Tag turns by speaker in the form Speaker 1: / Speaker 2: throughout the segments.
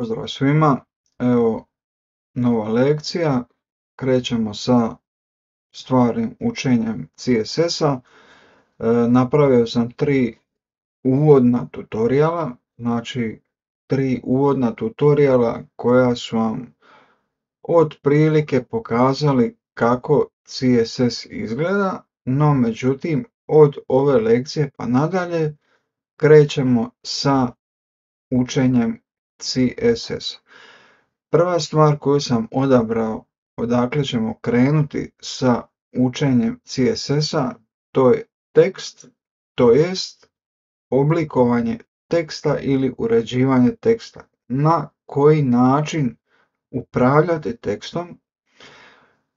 Speaker 1: Pozdrav svima, evo nova lekcija, krećemo sa stvarnim učenjem CSS-a. Napravio sam 3 uvodna tutoriala, znači 3 uvodna tutoriala koja su vam otprilike pokazali kako CSS izgleda, no međutim od ove lekcije pa nadalje krećemo sa učenjem CSS. Prva stvar koju sam odabrao odakle ćemo krenuti sa učenjem CSS-a, to je tekst, to jest oblikovanje teksta ili uređivanje teksta. Na koji način upravljati tekstom?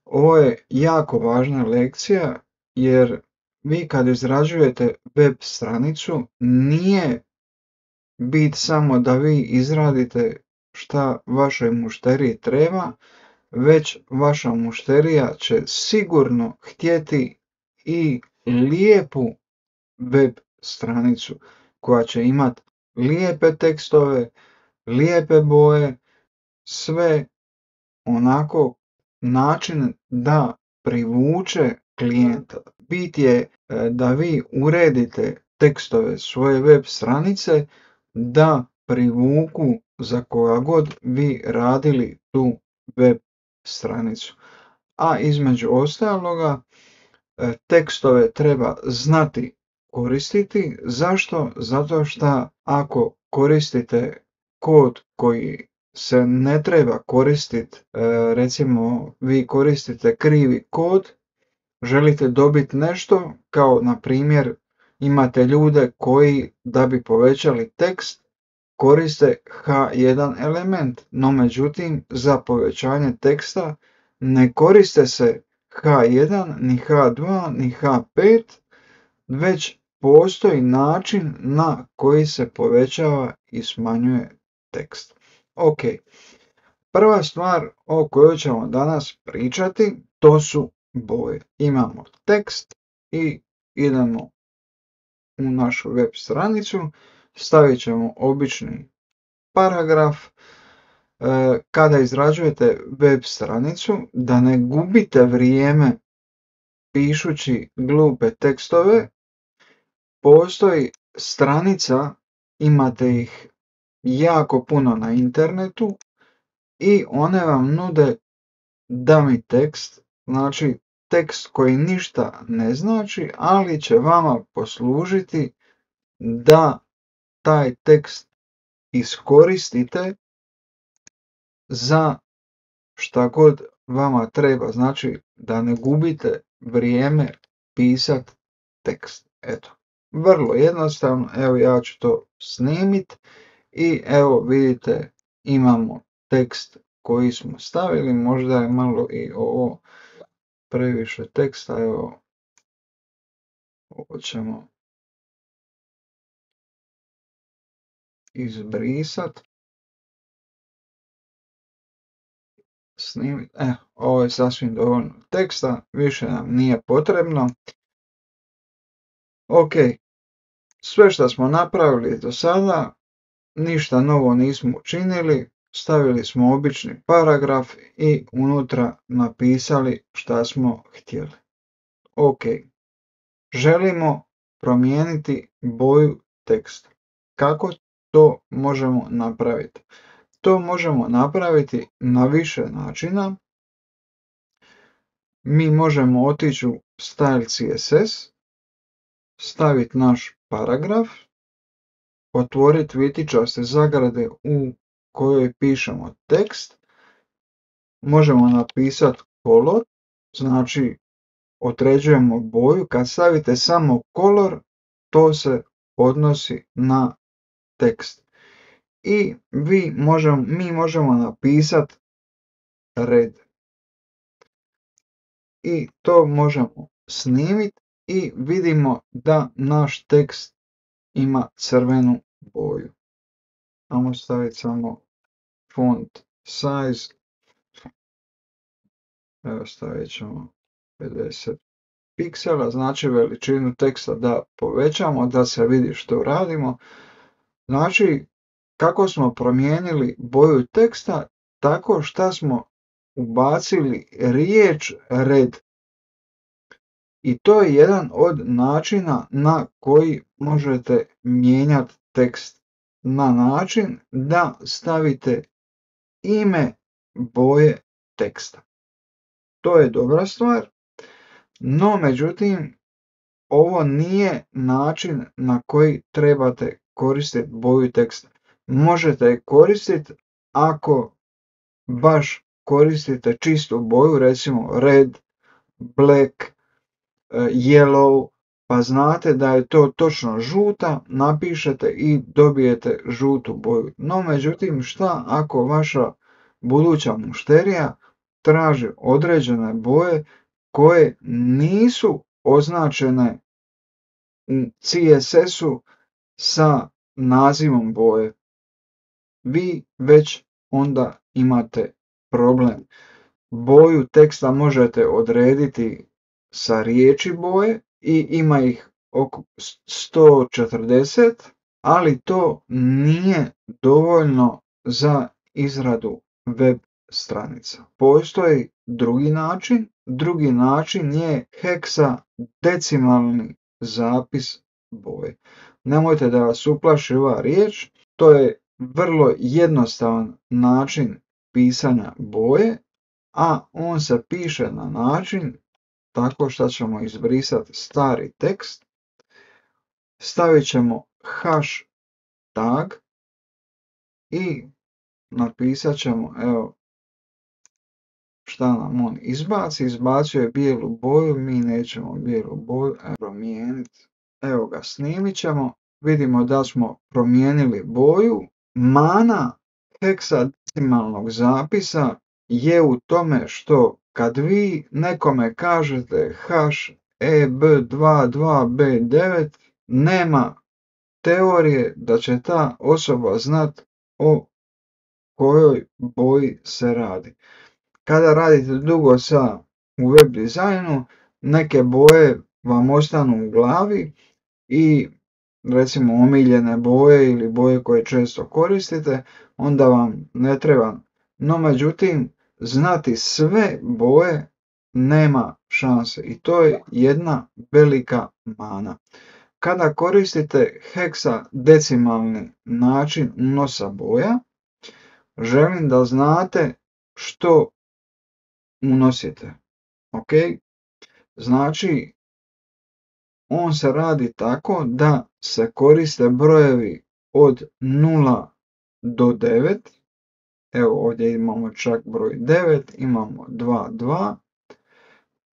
Speaker 1: Ovo je jako važna lekcija jer vi kad izrađujete web stranicu nije bit samo da vi izradite šta vašoj mušteriji treba, već vaša mušterija će sigurno htjeti i lijepu web stranicu koja će imati lijepe tekstove, lijepe boje, sve onako način da privuče klijenta. Bit je da vi uredite tekstove svoje web stranice da privuku za koja god vi radili tu web stranicu. A između ostaloga tekstove treba znati koristiti. Zašto? Zato što ako koristite kod koji se ne treba koristiti, recimo vi koristite krivi kod, želite dobiti nešto, kao na primjer imate ljude koji da bi povećali tekst koriste H1 element, no međutim za povećanje teksta ne koriste se H1, ni H2, ni H5, već postoji način na koji se povećava i smanjuje tekst. Ok, prva stvar o kojoj ćemo danas pričati, to su boje. Imamo tekst i idemo u našu web stranicu, stavit ćemo obični paragraf. Kada izrađujete web stranicu, da ne gubite vrijeme pišući glupe tekstove, postoji stranica, imate ih jako puno na internetu i one vam nude dummy tekst, znači tekst koji ništa ne znači, ali će vama poslužiti da taj tekst iskoristite za šta god vama treba, znači da ne gubite vrijeme pisati tekst. Eto, vrlo jednostavno, evo ja ću to snimiti i evo vidite imamo tekst koji smo stavili, možda je malo i ovo previše teksta, evo ovo ćemo izbrisati. Snimiti. Ovo je sasvim dovoljno teksta, više nam nije potrebno. Ok, sve što smo napravili do sada, ništa novo nismo učinili, stavili smo obični paragraf i unutra napisali šta smo htjeli. Ok, želimo promijeniti boju teksta. Kako to možemo napraviti? To možemo napraviti na više načina. Mi možemo otići u Style CSS, staviti naš paragraf, otvoriti vitičaste zagrade u kojoj pišemo tekst, možemo napisati color, znači određujemo boju, kad stavite samo color, to se odnosi na tekst. I mi možemo napisati red. I to možemo snimiti i vidimo da naš tekst ima crvenu boju. Ajmo staviti samo font size. Evo stavit ćemo 50 piksela, znači veličinu teksta da povećamo, da se vidi što radimo. Znači Kako smo promijenili boju teksta? Tako što smo ubacili riječ red. I to je jedan od načina na koji možete mijenjati tekst. Na način da stavite ime boje teksta. To je dobra stvar, no međutim ovo nije način na koji trebate koristiti boju teksta. Možete je koristiti ako baš koristite čistu boju, recimo red, black, yellow, pa znate da je to točno žuta, napišete i dobijete žutu boju. No međutim, šta ako vaša buduća mušterija traži određene boje koje nisu označene u CSS-u sa nazivom boje? Vi već onda imate problem. Boju teksta možete odrediti sa riječi boje i ima ih oko 140, ali to nije dovoljno za izradu web stranica. Postoji drugi način je heksadecimalni zapis boje. Nemojte da vas uplaši ova riječ, to je vrlo jednostavan način pisanja boje, a on se piše na način tako što ćemo izbrisati stari tekst, stavit ćemo hashtag i napisat ćemo, evo, šta nam on izbaci. Izbacio je bijelu boju, mi nećemo bijelu boju promijeniti. Evo ga, snimit ćemo, vidimo da smo promijenili boju. Mana heksadecimalnog zapisa je u tome što kad vi nekome kažete hash EB22B9, nema teorije da će ta osoba znat o kojoj boji se radi. Kada radite dugo u web dizajnu, neke boje vam ostanu u glavi i recimo omiljene boje ili boje koje često koristite, onda vam ne treba. No međutim, znati sve boje nema šanse i to je jedna velika mana. Kada koristite heksadecimalni način unosa boja, želim da znate što unosite. Ok? Znači, on se radi tako da se koriste brojevi od 0 do 9. Evo ovdje imamo čak broj 9, imamo 2,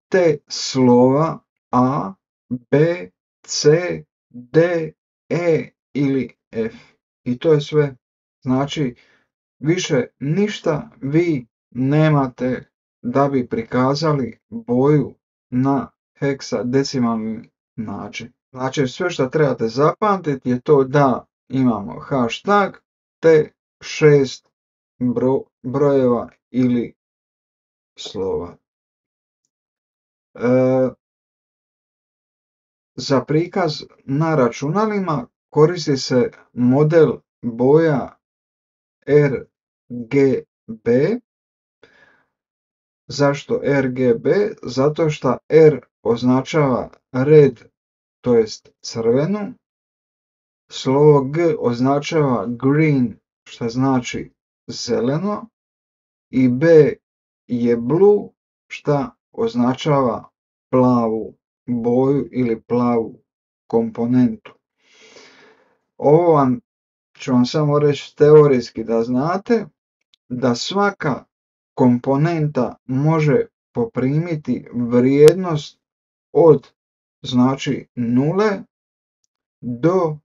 Speaker 1: te slova A, B, C, D, E ili F. I to je sve. Znači, više ništa vi nemate da bi prikazali boju na heksadecimalni način. Znači, sve što trebate zapamtiti je to da imamo hashtag te 6 brojeva ili slova. Za prikaz na računalima koristi se model boja RGB. Zašto RGB? Zato što R označava red, to jest crvenu, slovo G označava green, što znači zeleno, i B je blue, što označava plavu boju ili plavu komponentu. Ovo ću vam samo reći teorijski da znate da svaka komponenta može poprimiti vrijednost od znači 0 do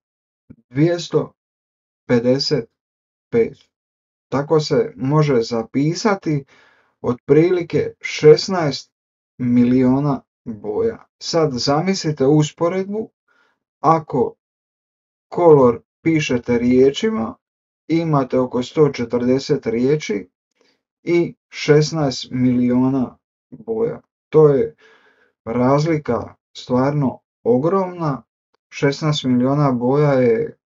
Speaker 1: 255. Tako se može zapisati otprilike 16 miliona boja. Sad zamislite usporedbu, ako color pišete riječima, imate oko 140 riječi i 16 miliona boja. To je razlika stvarno ogromna. 16 miliona boja je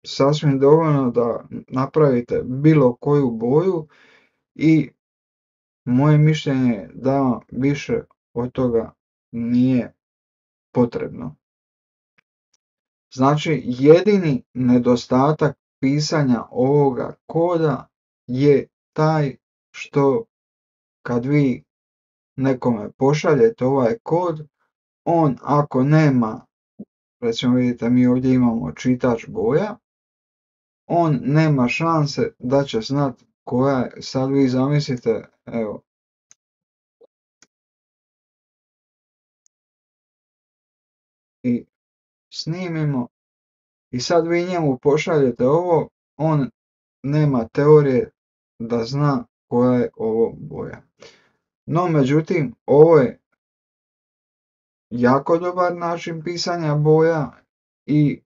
Speaker 1: sasvim dovoljno da napravite bilo koju boju i moje mišljenje je da vam više od toga nije potrebno. Znači, jedini nedostatak pisanja ovoga koda je taj što kad vi nekome pošaljete ovaj kod, on ako nema, recimo vidite mi ovdje imamo čitač boja, on nema šanse da će znat koja je, sad vi zamislite, evo, i snimimo i sad vi njemu pošaljete ovo, on nema teorije da zna koja je ovo boja. No međutim, ovo je jako dobar način pisanja boja i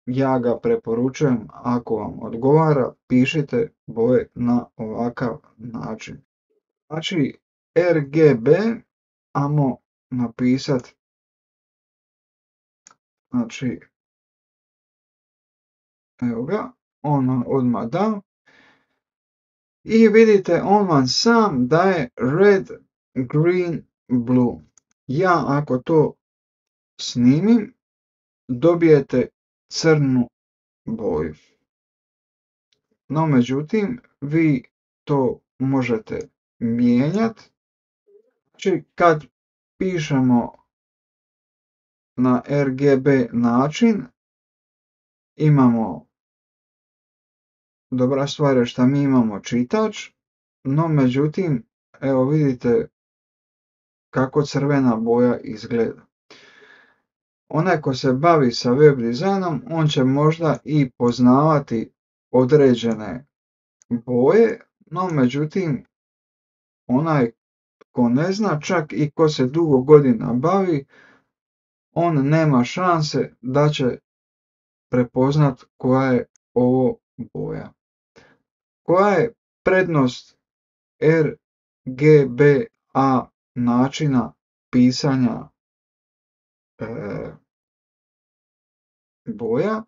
Speaker 1: ja ga preporučujem, ako vam odgovara, pišite boje na ovakav način. Znači, RGB, ajmo napisati, znači, evo ga, on vam odmah da. I vidite, on vam sam daje red, green, blue. Ja ako to snimim, dobijete crnu boju. No međutim, vi to možete mijenjati. Znači kad pišemo na RGB način, imamo, dobra stvar je što mi imamo čitač, no međutim, evo vidite kako crvena boja izgleda. Onaj ko se bavi sa web dizajnom, on će možda i poznavati određene boje, no međutim, onaj ko ne zna, čak i ko se dugo godina bavi, on nema šanse da će prepoznat koja je ovo boja. Koja je prednost RGBA načina pisanja boja?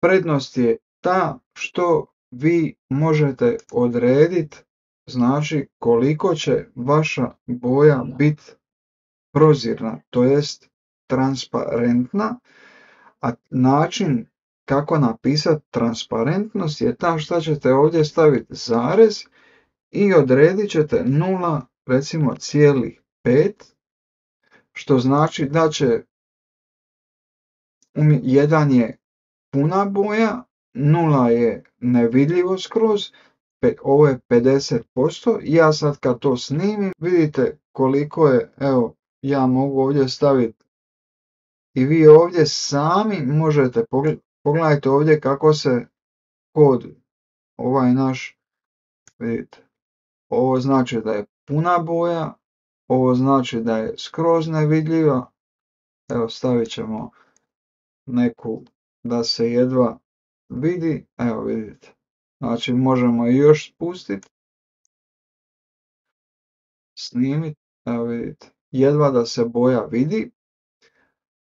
Speaker 1: Prednost je ta što vi možete odrediti, znači koliko će vaša boja biti prozirna, to jest transparentna, a način kako napisati transparentnost je ta što ćete ovdje staviti zarez i odredit ćete 0, recimo cijelih 5, što znači da će 1 je puna boja, 0 je nevidljivo skroz, ovo je 50%. Ja sad kad to snimim, vidite koliko je, evo, ja mogu ovdje staviti i vi ovdje sami možete, pogledajte ovdje kako se kod ovaj naš, vidite, ovo znači da je puna boja, ovo znači da je skroz nevidljiva, evo stavit ćemo neku da se jedva vidi, evo vidite, znači možemo i još spustiti, snimiti, evo vidite, jedva da se boja vidi.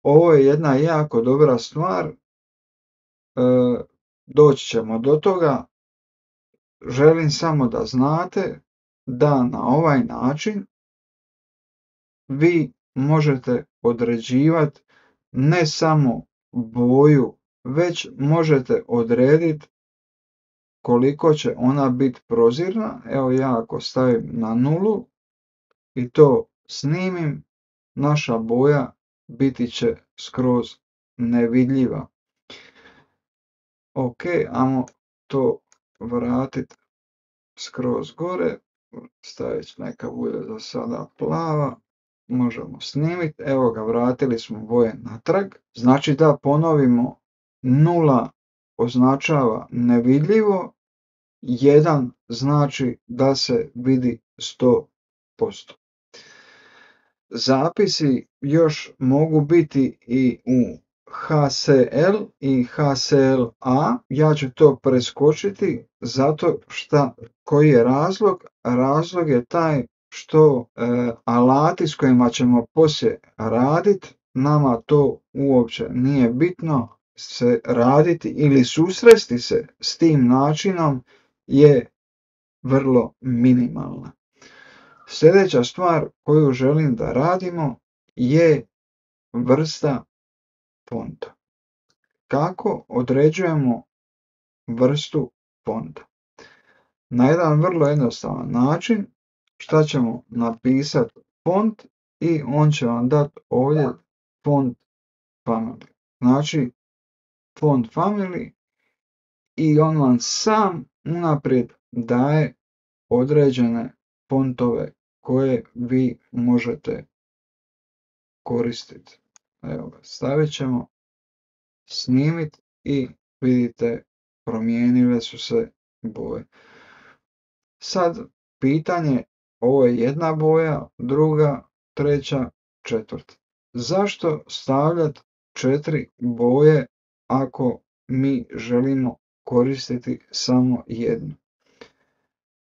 Speaker 1: Ovo je jedna jako dobra stvar, doći ćemo do toga, želim samo da znate da na ovaj način vi možete određivati ne samo boju, već možete odrediti koliko će ona biti prozirna. Evo ja ako stavim na 0 i to snimim, naša boja biti će skroz nevidljiva. Ok, ajmo to vratiti skroz gore, staviti neka bude za sada plava, možemo snimiti, evo ga, vratili smo boje natrag. Znači da ponovimo, 0 označava nevidljivo, 1 znači da se vidi 100%. Zapisi još mogu biti i u HCL i HCLA, ja ću to preskočiti zato što, koji je razlog? Razlog je taj što alati s kojima ćemo poslije raditi, nama to uopće nije bitno, se raditi ili susresti se s tim načinom je vrlo minimalna. Sljedeća stvar koju želim da radimo je vrsta fonta. Kako određujemo vrstu fonta? Na jedan vrlo jednostavan način, šta ćemo napisati font i on će vam dati ovdje font family. Znači font family i on vam sam unaprijed daje određene fontove koje vi možete koristiti. Evo ga, stavit ćemo, snimiti i vidite promijenile su se boje. Sad pitanje, ovo je jedna boja, druga, treća, četvrta. Zašto stavljati 4 boje ako mi želimo koristiti samo jednu?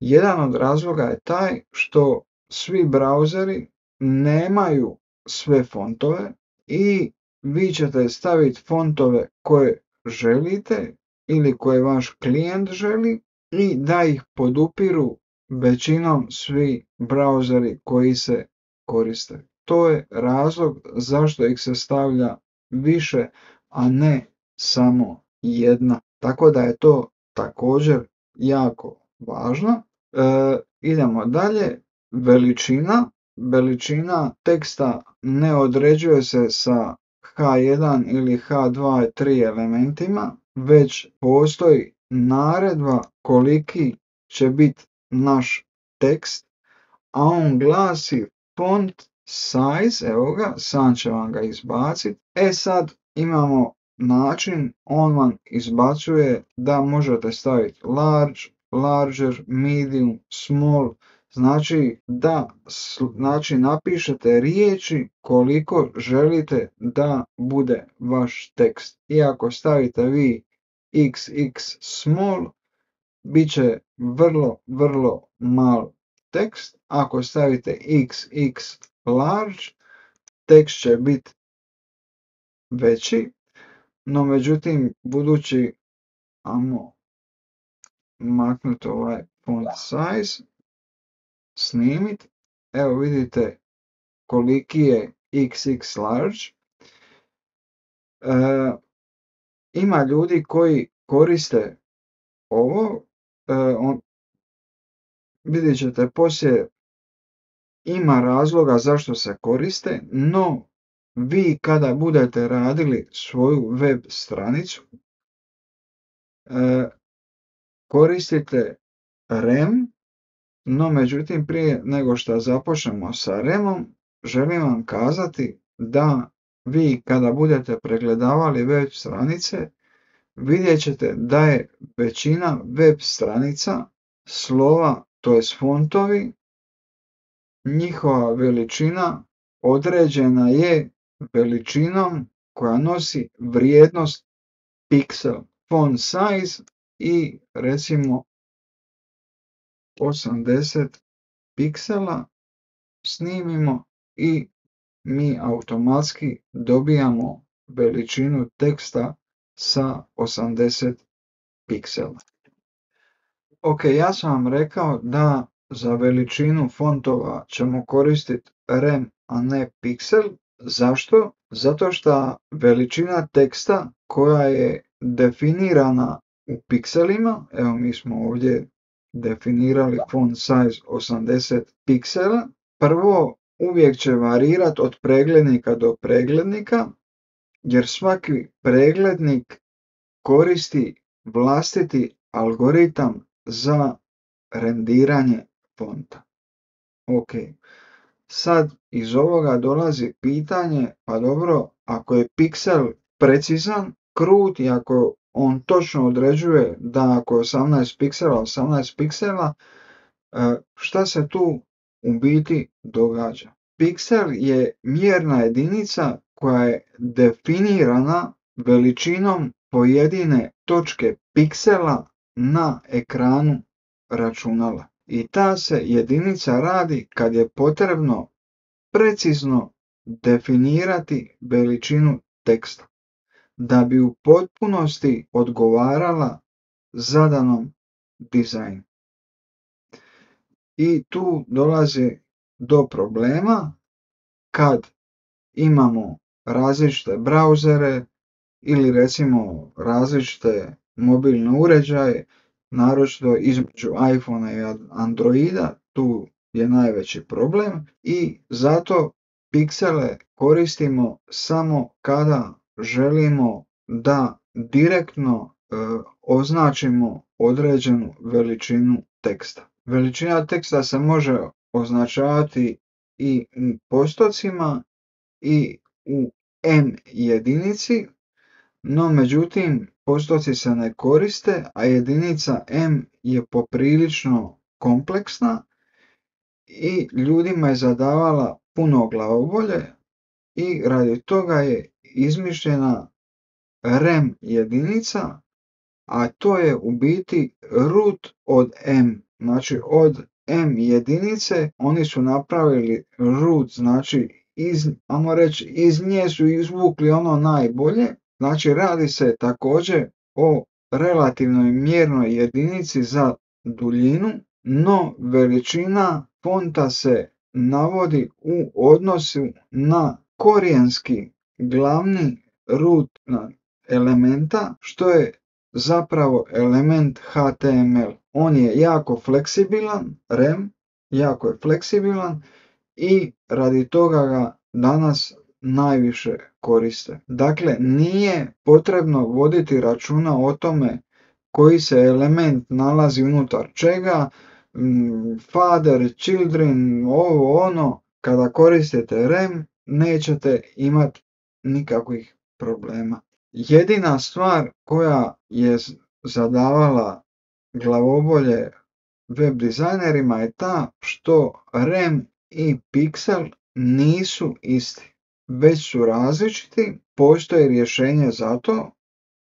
Speaker 1: Jedan od razloga je taj što svi brauzeri nemaju sve fontove i vi ćete staviti fontove koje želite ili koje vaš klijent želi i da ih podupiru većinom svi brauzeri koji se koriste. To je razlog zašto ih se stavlja više, a ne samo jedna. Tako da je to također jako važno. Idemo dalje. Veličina teksta ne određuje se sa H1 ili H2 i 3 elementima, već postoji naredba koliki će biti naš tekst, a on glasi font size, evo ga, sam će vam ga izbaciti. Sad imamo način, on vam izbacuje da možete staviti large, larger, medium, small, znači napišete riječi koliko želite da bude vaš tekst. I ako stavite vi XX small, bit će vrlo mal tekst. Ako stavite XX large, tekst će biti veći, no međutim, budući, ajmo maknuti ovaj font size, snimiti, evo vidite koliki je XX large. Ima ljudi koji koriste ovo, vidjet ćete poslije, ima razloga zašto se koriste, no vi kada budete radili svoju web stranicu, koristite rem, no međutim prije nego što započnemo sa remom, želim vam kazati da vi kada budete pregledavali web stranice, vidjet ćete da je većina web stranica slova, to jest fontovi, njihova veličina određena je veličinom koja nosi vrijednost pixel, font size i recimo 80 piksela, snimimo i mi automatski dobijamo veličinu teksta sa 80 piksela. Ok, ja sam vam rekao da za veličinu fontova ćemo koristiti rem, a ne piksel. Zašto? Zato što veličina teksta koja je definirana u pikselima, evo mi smo ovdje definirali font size 80 piksela, prvo uvijek će varirati od preglednika do preglednika, jer svaki preglednik koristi vlastiti algoritam za rendiranje fonta. Ok, sad iz ovoga dolazi pitanje, pa dobro, ako je piksel precizan, krut i ako on točno određuje da ako je 18 piksela, šta se tu u biti događa? Piksel je mjerna jedinica koja je definirana veličinom pojedine točke piksela na ekranu računala. I ta se jedinica radi kad je potrebno precizno definirati veličinu teksta. da bi u potpunosti odgovarala zadanom dizajnu. I tu dolazi do problema kad imamo različite brauzere ili recimo različite mobilne uređaje, naročito između iPhona i Androida, tu je najveći problem i zato piksele koristimo samo kada želimo da direktno označimo određenu veličinu teksta. Veličina teksta se može označavati i u postocima i u M jedinici, no međutim postoci se ne koriste, a jedinica M je poprilično kompleksna i ljudima je zadavala puno glavobolje i radi toga je izmišljena rem jedinica, a to je u biti root od M. Znači od M jedinice oni su napravili root, znači iz nje su izvukli ono najbolje. Znači radi se također o relativnoj mjernoj jedinici za duljinu, no veličina fonta se navodi u odnosu na korijenski glavni root elementa, što je zapravo element HTML. On je jako fleksibilan, rem, jako je fleksibilan i radi toga ga danas najviše koriste. Dakle, nije potrebno voditi računa o tome koji se element nalazi unutar čega, father, children, ovo ono, kada koristite rem, nećete imati nikakvih problema. Jedina stvar koja je zadavala glavobolje web dizajnerima je ta što rem i piksel nisu isti, već su različiti, postoji rješenje za to,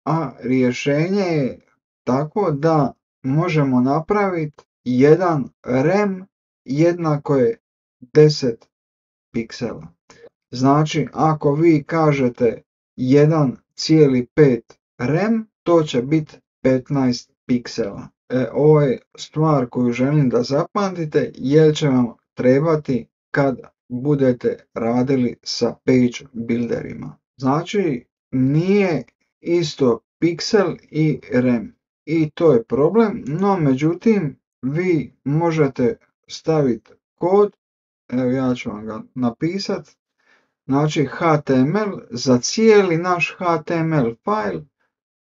Speaker 1: a rješenje je tako da možemo napraviti jedan rem jednako je 10 piksela. Znači, ako vi kažete 1,5 rem, to će biti 15 piksela. Ovo je stvar koju želim da zapamtite jer će vam trebati kad budete radili sa page builderima. Znači, nije isto piksel i rem. I to je problem, no međutim vi možete staviti kod, evo ja ću vam ga napisati, znači HTML za cijeli naš HTML file,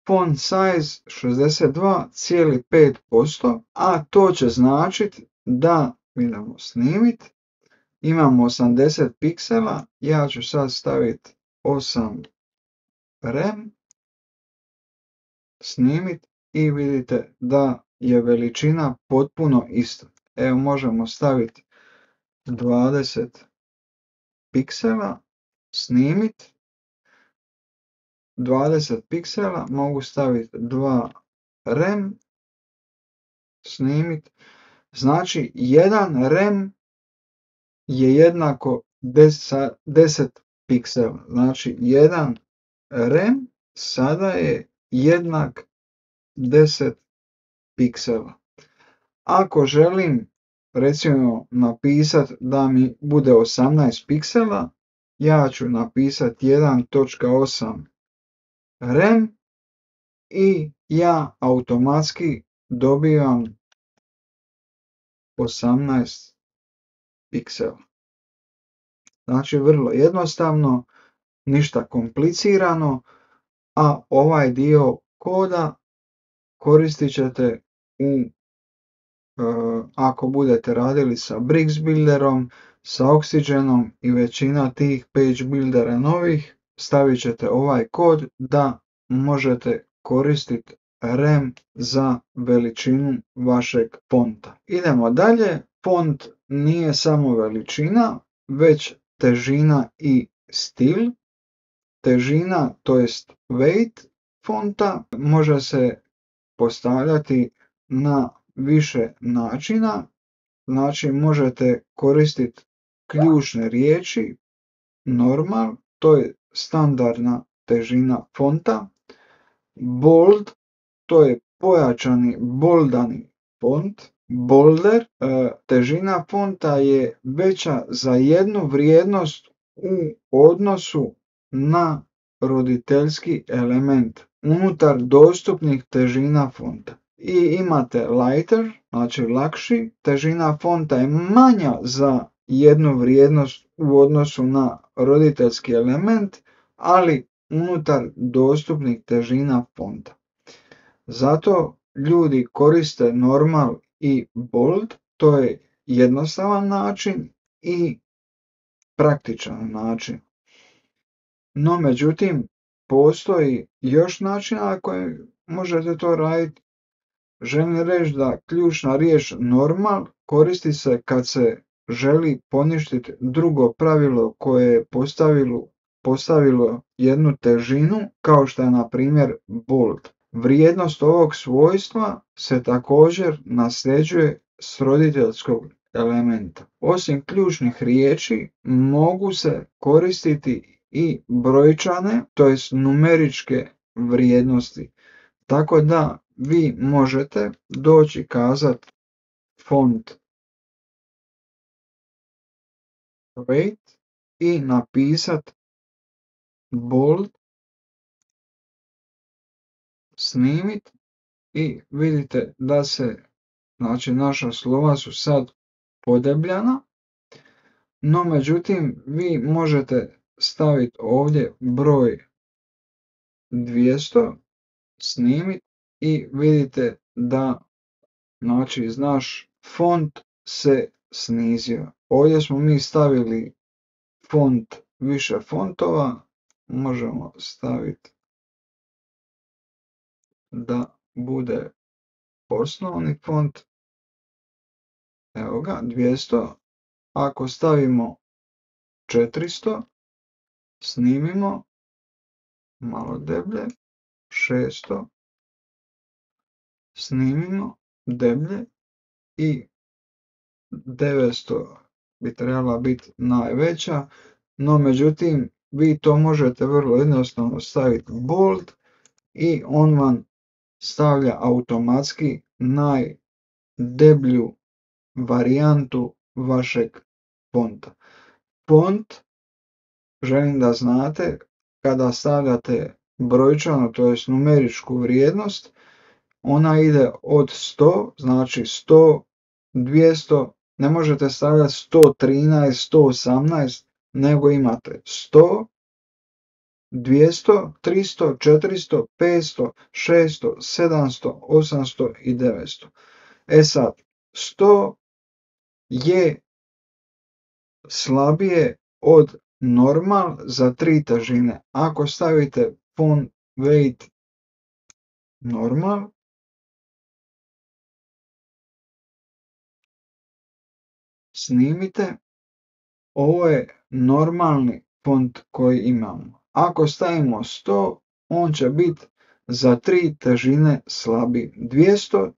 Speaker 1: font size 62,5%, a to će značiti da idemo snimiti, imamo 80 piksela, ja ću sad staviti 8 rem, snimiti i vidite da je veličina potpuno ista. Evo možemo staviti 20 piksela, snimiti, 20 piksela, mogu staviti 2 rem, snimiti, znači 1 rem je jednako 10 piksela, znači 1 rem sada je jednak 10 piksela. Ako želim recimo napisati da mi bude 18 piksela, ja ću napisati 1.8 rem i ja automatski dobivam 18 piksela. Znači vrlo jednostavno, ništa komplicirano, a ovaj dio koda koristit ćete ako budete radili sa Bricks builderom, sa Oxygenom i većina tih page buildera novih, stavit ćete ovaj kod da možete koristiti rem za veličinu vašeg fonta. Idemo dalje, font nije samo veličina, već težina i stil. Težina, to jest weight fonta, može se postavljati na više načina, znači možete koristiti ključne riječi, normal, to je standardna težina fonta. Bold, to je pojačani boldani font. Bolder, težina fonta je veća za jednu vrijednost u odnosu na roditeljski element unutar dostupnih težina fonta. I imate lighter, znači lakši, težina fonta je manja za jednu vrijednost u odnosu na roditeljski element, ali unutar dostupnih težina fonta. Zato ljudi koriste normal i bold, to je jednostavan način i praktičan način. No međutim, postoji još načina na koji možete to raditi. Želim reći da ključna riječ normal koristi se kad se želi poništiti drugo pravilo koje je postavilo jednu težinu, kao što je na primjer bold. Vrijednost ovog svojstva se također nasljeđuje s roditeljskog elementa. Osim ključnih riječi mogu se koristiti i brojčane, to jest numeričke vrijednosti. Tako da vi možete doći kazati font weight i napisati bold, snimit i vidite da se, znači naša slova su sad podebljana, no međutim vi možete staviti ovdje broj 200, snimit i vidite da, znači, naš font se snizio. Ovdje smo mi stavili font više fontova, možemo staviti da bude osnovni font, evo ga, 200, ako stavimo 400, snimimo, malo deblje, 600, snimimo, deblje i 900 bi trebala biti najveća, no međutim vi to možete vrlo jednostavno staviti bold i on vam stavlja automatski najdeblju varijantu vašeg fonta. Font, želim da znate, kada stavljate brojčano, to jest numeričku vrijednost, ona ide od 100, znači 100, 200, ne možete stavljati 113, 118, nego imate 100, 200, 300, 400, 500, 600, 700, 800 i 900. Sad, 100 je slabije od normal za 3 težine. Ako stavite font weight normal, snimite, ovo je normalni font koji imamo. Ako stavimo 100, on će biti za 3 težine slabiji. 200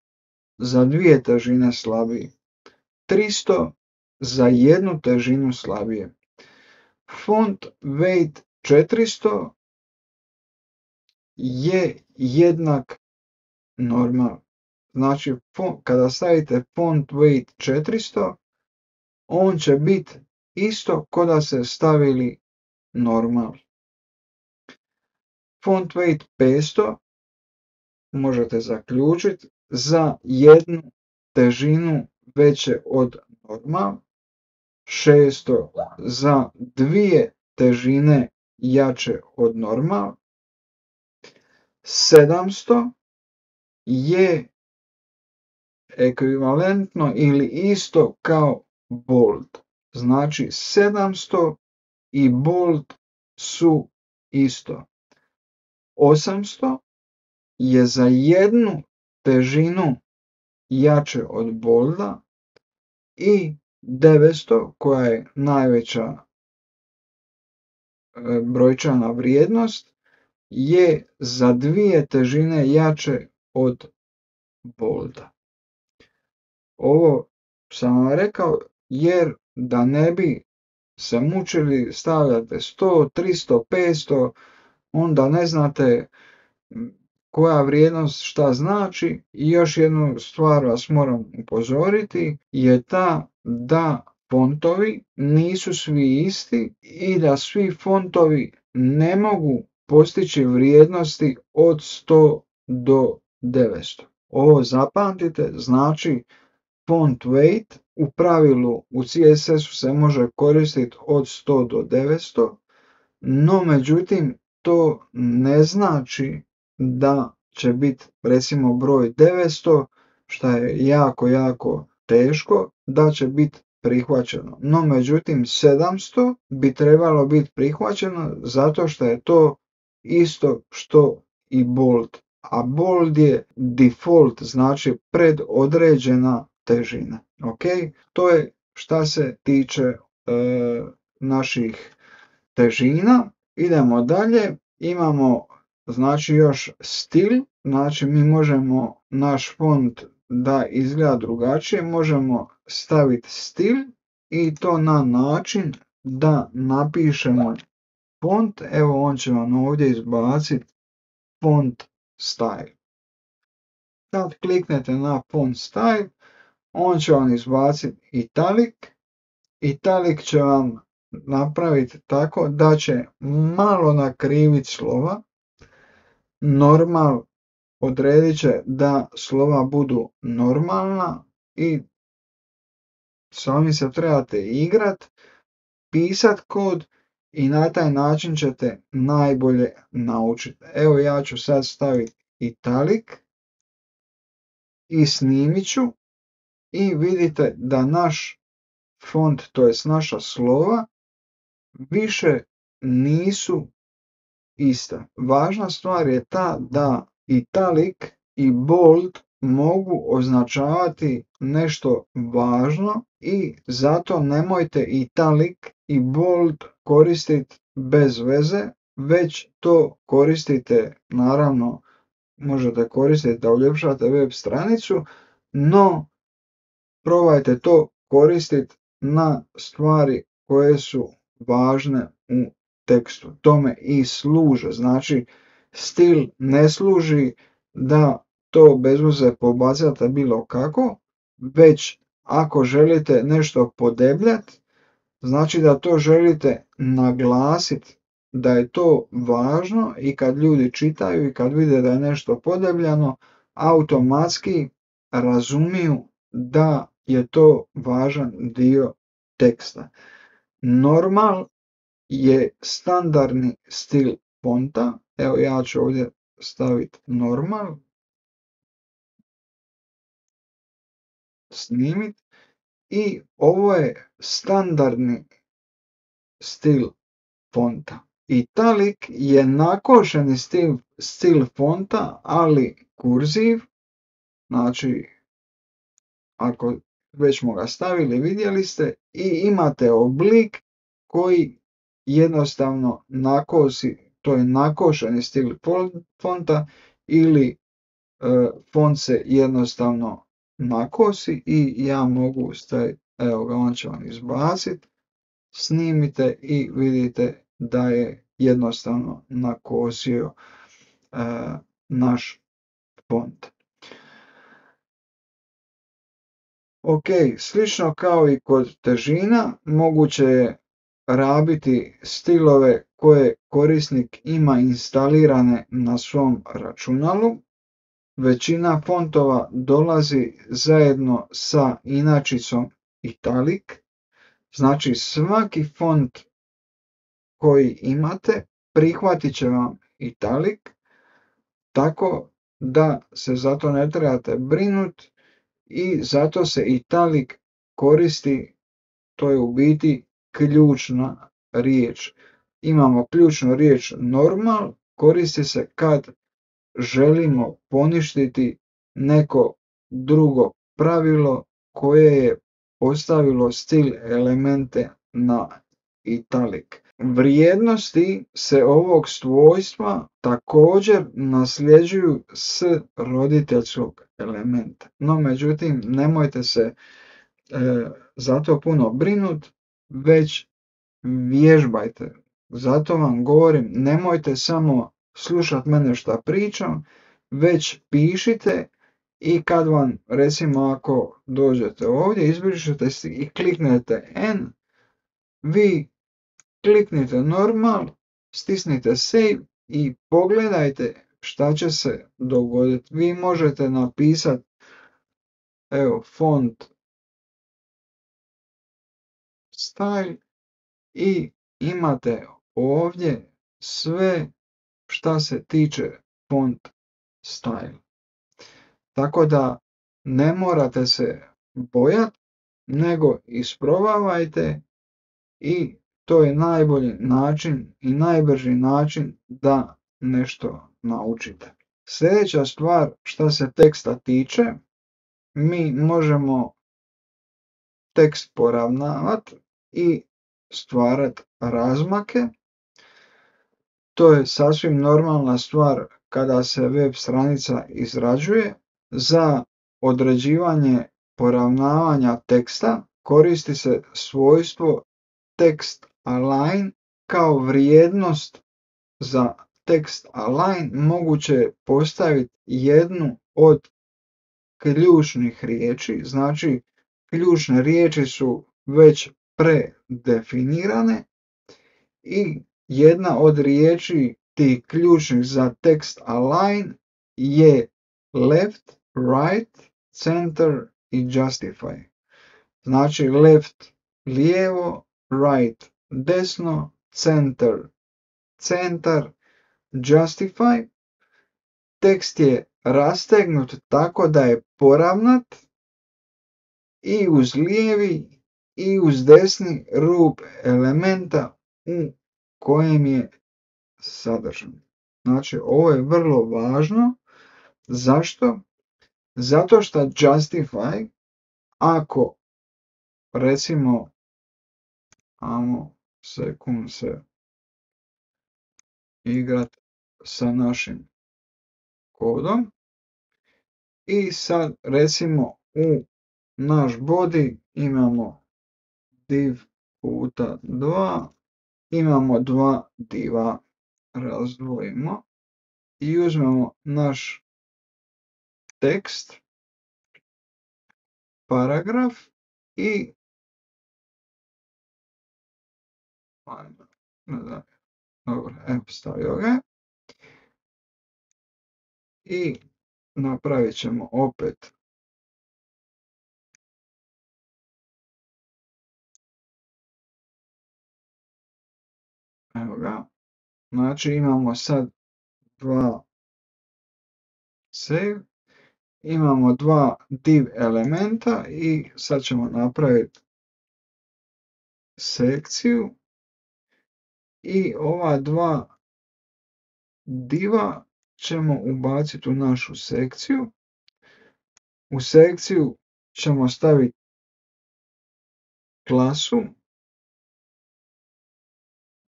Speaker 1: za 2 težine slabiji. 300 za 1 težinu slabije. Font weight 400 je jednak normal. Znači, kada stavite font weight 400, on će biti isto kao da ste stavili normal. Font weight 500 možete zaključiti za 1 težinu veće od normal, 600 za 2 težine jače od normal, 700 je ekvivalentno ili isto kao bold. Znači 700 i bold su isto. 800 je za 1 težinu jače od bolda i 900, koja je najveća brojčana vrijednost, je za 2 težine jače od bolda. Ovo sam vam rekao jer da ne bi se mučili stavljate 100, 300, 500, onda ne znate koja vrijednost šta znači. I još jednu stvar vas moram upozoriti je ta da fontovi nisu svi isti i da svi fontovi ne mogu postići vrijednosti od 100 do 900. Ovo zapamtite, znači font weight u pravilu u CSS-u se može koristiti od 100 do 900, no međutim to ne znači da će biti recimo broj 900, što je jako teško, da će biti prihvaćeno. No međutim 700 bi trebalo biti prihvaćeno zato što je to isto što i bold. A bold je default, znači predodređena težina. Ok, to je šta se tiče naših težina. Idemo dalje, imamo znači još stil, znači mi možemo naš font da izgleda drugačije, možemo staviti stil i to na način da napišemo font, evo on će vam ovdje izbaciti font style. Kad kliknete na font style, on će vam izbaciti italic. Italic će vam napraviti tako da će malo nakriviti slova. Normal odredit će da slova budu normalna i s ovim se trebate igrat, pisat kod i na taj način ćete najbolje naučiti. Evo ja ću sad staviti italic i snimit ću i vidite da naš font, to jest naša slova, više nisu ista. Važna stvar je ta da italic i bold mogu označavati nešto važno i zato nemojte italic i bold koristiti bez veze, već to koristite, naravno možete koristiti da uljepšate web stranicu, no probajte to koristiti na stvari koje su važne u tekstu. Tome i služe. Znači, stil ne služi da to bez veze pobacate bilo kako, već ako želite nešto podebljati, znači da to želite naglasiti da je to važno i kad ljudi čitaju i kad vide da je nešto podebljano, automatski razumiju da je to važan dio teksta. Normal je standardni stil fonta. Evo ja ću ovdje staviti normal. Snimiti. I ovo je standardni stil fonta. Italic je nakošeni stil fonta, ali kurziv. Znači, ako već smo ga stavili, vidjeli ste, i imate oblik koji jednostavno nakosi, to je nakošeni stil fonta ili font se jednostavno nakosi i ja mogu staviti, evo ga, on će vam izbaciti, snimite i vidite da je jednostavno nakosio naš font. Ok, slično kao i kod težina, moguće je rabiti stilove koje korisnik ima instalirane na svom računalu. Većina fontova dolazi zajedno sa inačicom italic, znači svaki font koji imate prihvatit će vam italic, tako da se zato ne trebate brinuti i zato se italic koristi, to je u biti ključna riječ. Imamo ključnu riječ normal, koristi se kad želimo poništiti neko drugo pravilo koje je postavilo stil elemente na italic. Vrijednosti se ovog svojstva također nasljeđuju s roditeljskog elementa. No međutim, nemojte se zato puno brinuti, već vježbajte. Zato vam govorim, nemojte samo slušati mene šta pričam, već pišite i kad vam, recimo ako dođete ovdje, izbrišete si i kliknete N, vi kliknite normal, stisnite save i pogledajte šta će se dogoditi. Vi možete napisati, evo, font style i imate ovdje sve šta se tiče font style. Tako da ne morate se bojati, nego isprobavajte i to je najbolji način i najbrži način da nešto naučite. Sljedeća stvar što se teksta tiče, mi možemo tekst poravnavati i stvarati razmake. To je sasvim normalna stvar kada se web stranica izrađuje. Za određivanje poravnavanja teksta koristi se svojstvo text align. Kao vrijednost za text align moguće je postaviti jednu od ključnih riječi, znači ključne riječi su već predefinirane i jedna od riječi tih ključnih za text align je left, right, center i justify. Znači left lijevo, right desno, centar, justify. Tekst je rastegnut tako da je poravnat i uz lijevi i uz desni rub elementa u kojem je sadržan. Znači ovo je vrlo važno. Zašto? Zato što justify, ako recimo, sekund se igrat sa našim kodom i sad recimo u naš body imamo div puta 2, imamo dva diva, razdvojimo i uzmemo naš tekst, paragraf i dobro, evo stavio ga i napravit ćemo opet evo ga. Znači imamo sad dva save, imamo dva div elementa i sad ćemo napraviti sekciju i ova dva diva ćemo ubaciti u našu sekciju. U sekciju ćemo staviti klasu,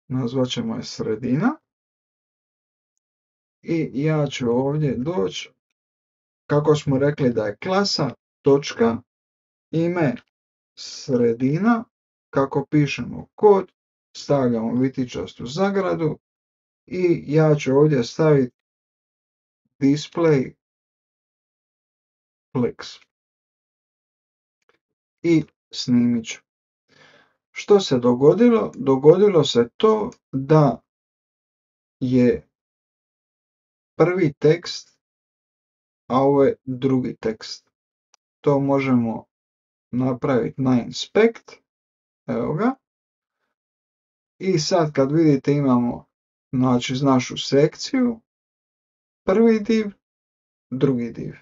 Speaker 1: nazvat ćemo je sredina i ja ću ovdje doći, kako smo rekli da je klasa, točka, ime sredina, kako pišemo kod, stavljamo vitičastu zagradu i ja ću ovdje staviti display flex i snimit ću. Što se dogodilo? Dogodilo se to da je prvi tekst, a ovo je drugi tekst. To možemo napraviti na inspect, evo ga. I sad kad vidite imamo, znači, našu sekciju, prvi div, drugi div.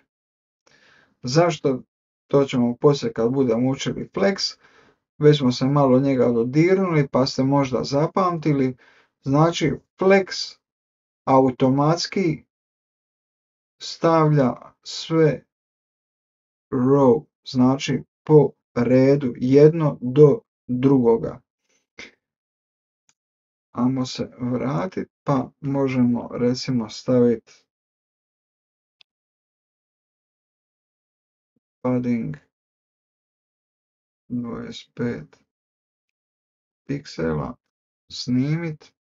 Speaker 1: Zašto? To ćemo poslije kad budemo učili flex, već smo se malo njega dodirnuli pa ste možda zapamtili. Znači flex automatski stavlja sve row, znači po redu, jedno do drugoga. Ajmo se vratiti pa možemo recimo staviti padding 25 piksela, snimiti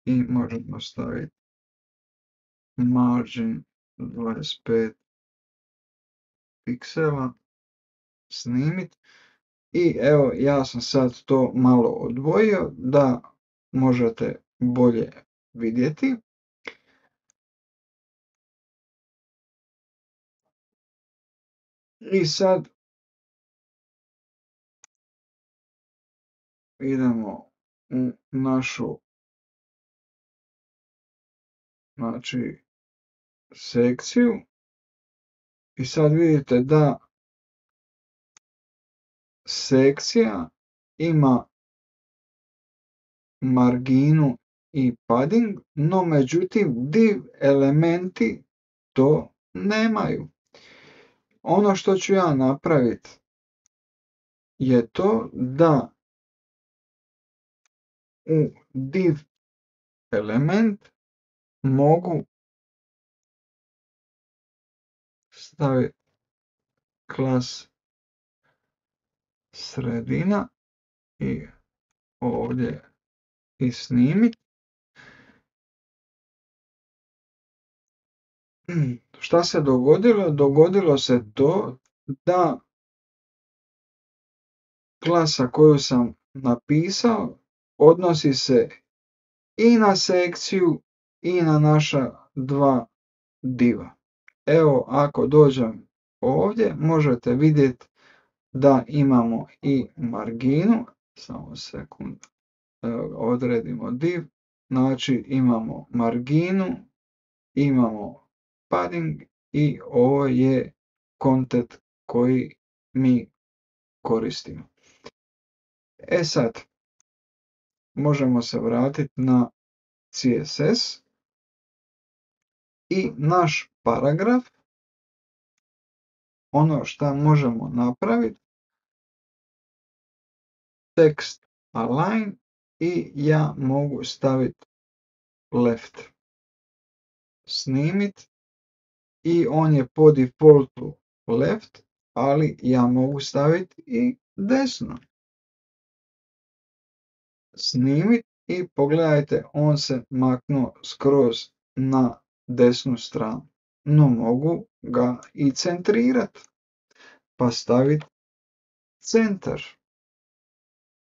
Speaker 1: i možemo staviti margin 25 piksela, snimiti. I evo, ja sam sad to malo odvojio da možete bolje vidjeti. I sad idemo u našu sekciju i sad vidite da sekcija ima marginu i padding, no međutim div elementi to nemaju. Ono što ću ja napraviti je to da u div element mogu staviti klas sredina i ovdje i snimiti. Šta se dogodilo? Dogodilo se to da klasa koju sam napisao odnosi se i na sekciju i na naša dva diva. Evo, ako dođem ovdje, možete vidjeti da imamo i marginu. Samo sekundu. Evo, odredimo div. Znači, imamo marginu, imamo padding i ovo je content koji mi koristimo. E sad, možemo se vratiti na CSS i naš paragraf. Ono što možemo napraviti, text align i ja mogu staviti left. Snimit i on je po defaultu left, ali ja mogu staviti i desno. Snimit i pogledajte, on se maknuo skroz na desnu stranu. No mogu ga i centrirati, pa staviti centar.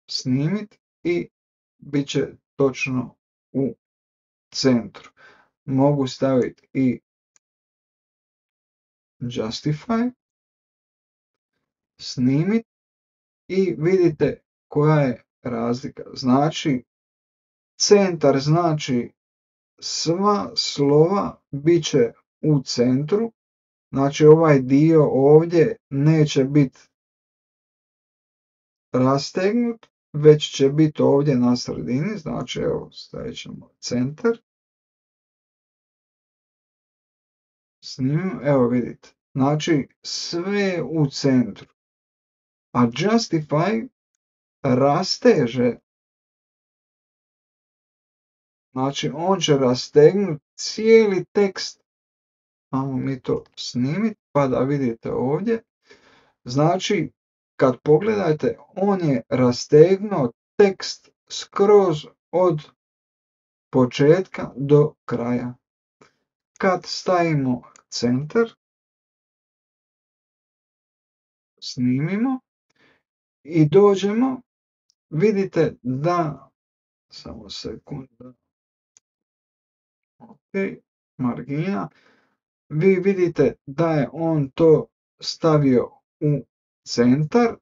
Speaker 1: Snimit i bit će točno u centru. Mogu staviti i justify, snimit i vidite koja je razlika. Znači, centar znači sva slova bit će u centru, znači ovaj dio ovdje neće biti rastegnut, već će biti ovdje na sredini, znači evo stavit ćemo centar. Snimimo, evo vidite, znači sve u centru. A justify rasteže, znači on će rastegnuti cijeli tekst. Ajmo mi to snimiti pa da vidite ovdje. Znači, kad pogledajte, on je rastegnuo tekst skroz od početka do kraja. Kad stavimo centar, snimimo i dođemo, vidite da, samo sekundu, ok, margina, vi vidite da je on to stavio u centar,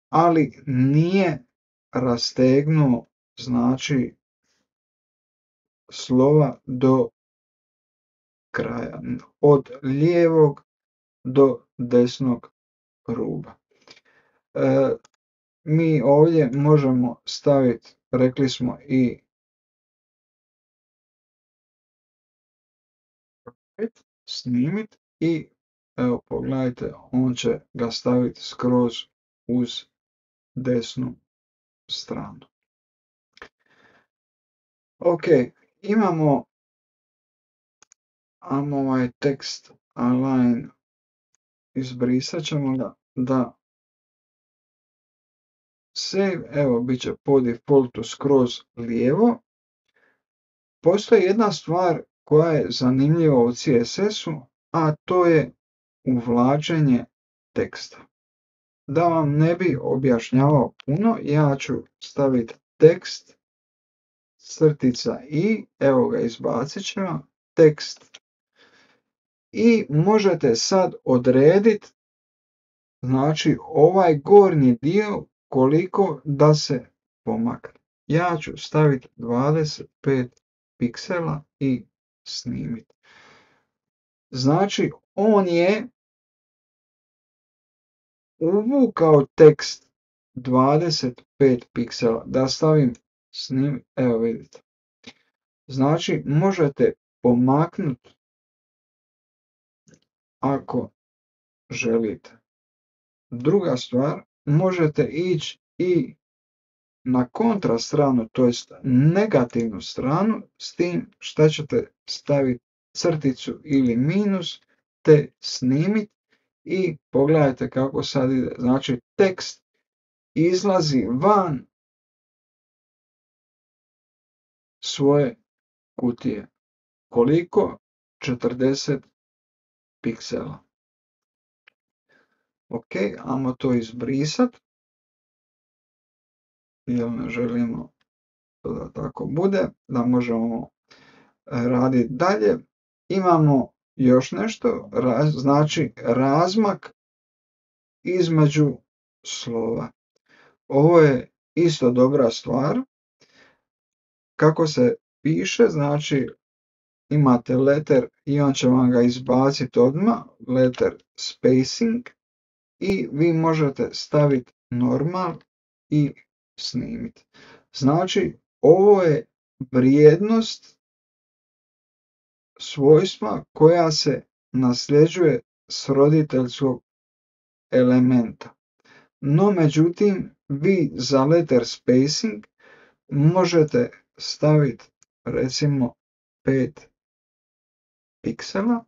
Speaker 1: ali nije rastegnuo, znači, slova do kraja, od lijevog do desnog ruba. Mi ovdje možemo staviti, rekli smo i snimiti i evo pogledajte, on će ga staviti skroz uz desnu stranu. Ok, imamo ovaj tekst align, izbrisat ćemo ga da save, evo bit će po defaultu skroz lijevo. Postoji jedna stvar koja je zanimljiva u CSS-u, a to je uvlačenje teksta. Da vam ne bi objašnjavao puno, ja ću staviti tekst, crtica i, evo ga, izbacit ćemo, tekst. I možete sad odrediti, znači, ovaj gornji dio koliko da se pomakne. Ja ću staviti 25 piksela i snimiti. Znači, on je uvukao tekst 25 piksela. Da stavim snimiti, evo vidite. Znači, možete pomaknuti ako želite. Druga stvar, možete ići i na kontra stranu, to jest negativnu stranu, s tim šta ćete staviti crticu ili minus, te snimiti i pogledajte kako sad ide. Znači, tekst izlazi van svoje kutije. Koliko? 40 piksela. Ok, ajmo to izbrisati. Jer ne želimo da tako bude, da možemo raditi dalje. Imamo još nešto, znači razmak između slova. Ovo je isto dobra stvar. Kako se piše, znači imate letter i on će vam ga izbaciti odmah, letter spacing, i vi možete staviti normal i snimiti. Znači, ovo je vrijednost svojstva koja se nasljeđuje s roditeljskog elementa. No, međutim, vi za letter spacing možete staviti recimo 5 piksela,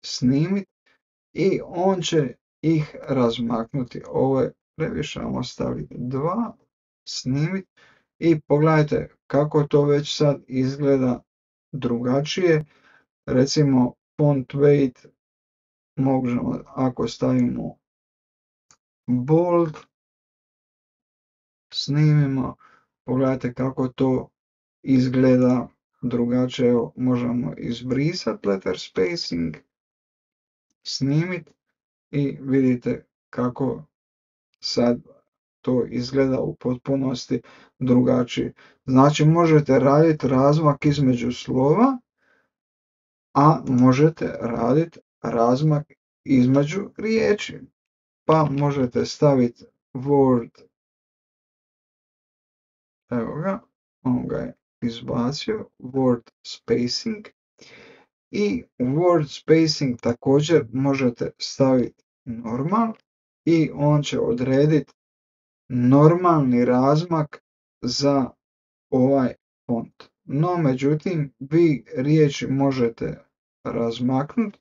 Speaker 1: snimiti i on će ih razmaknuti. Ovo je previše, ajmo staviti 2, snimiti i pogledajte kako to već sad izgleda drugačije. Recimo font weight možemo, ako stavimo bold, snimimo, pogledajte kako to izgleda drugačije. Možemo izbrisati letter spacing, snimiti i vidite kako sad to izgleda u potpunosti drugačije. Znači, možete raditi razmak između slova, a možete raditi razmak između riječi. Pa možete staviti word, evo ga, on ga je izbacio, word spacing, i word spacing također možete staviti normal i on će odrediti normalni razmak za ovaj font. No, međutim, vi riječi možete razmaknuti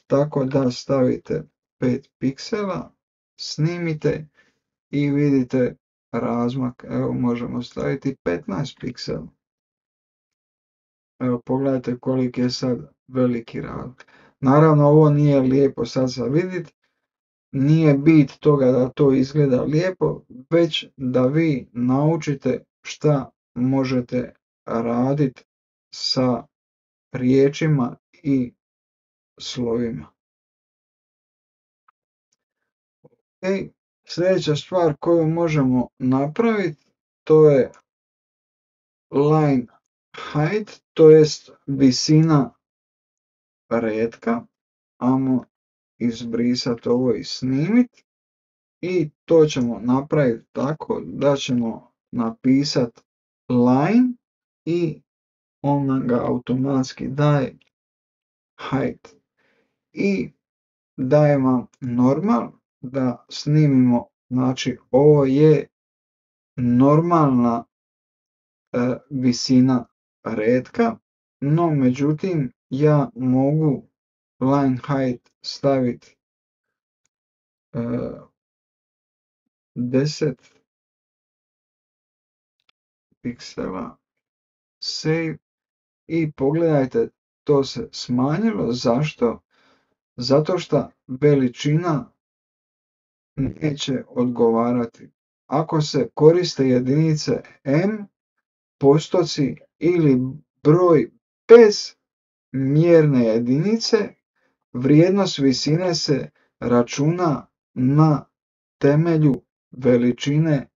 Speaker 1: tako da stavite 5 piksela, snimite i vidite razmak. Evo, možemo staviti 15 piksela. Evo, pogledajte koliki je sad veliki razmak. Naravno, ovo nije lijepo sad za vidjeti. Nije bit toga da to izgleda lijepo, već da vi naučite šta možete raditi sa riječima i slovima. Okay. Sljedeća stvar koju možemo napraviti, to je line height, to jest visina retka. Ajmo izbrisati ovo i snimiti. I to ćemo napraviti tako da ćemo napisati line i on nam ga automatski daje height. I daje vam normal da snimimo, znači ovo je normalna visina retka, no međutim ja mogu line height staviti 10 piksela, save, i pogledajte, to se smanjilo. Zašto? Zato što veličina neće odgovarati. Ako se koriste jedinice m, postoci ili broj bez mjerne jedinice, vrijednost visine se računa na temelju veličine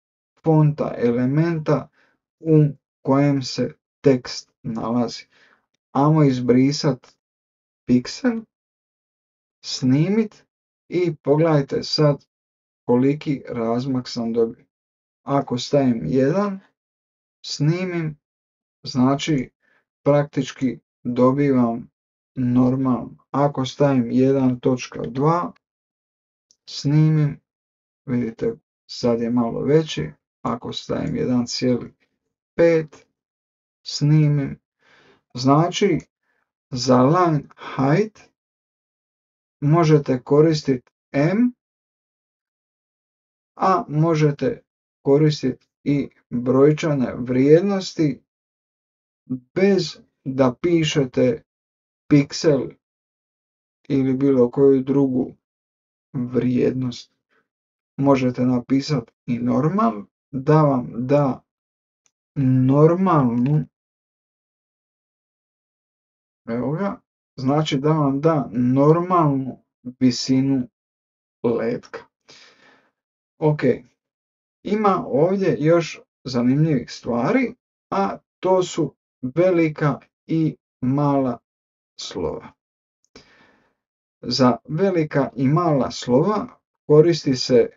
Speaker 1: fonta elementa u kojem se tekst nalazi. Ajmo izbrisati piksel, snimit i pogledajte sad koliki razmak sam dobio. Ako stavim 1, snimim, znači praktički dobivam normalno. Ako stavim 1.2, snimim, vidite sad je malo veći. Ako stavim 1.5, snimim, znači za line height možete koristiti m, a možete koristiti i brojčane vrijednosti bez da pišete piksel ili bilo koju drugu vrijednost. Možete napisati i normal, da vam da normalnu, evo ga, znači da vam da normalnu visinu letka. Ok, ima ovdje još zanimljivih stvari, a to su velika i mala slova. Za velika i mala slova koristi se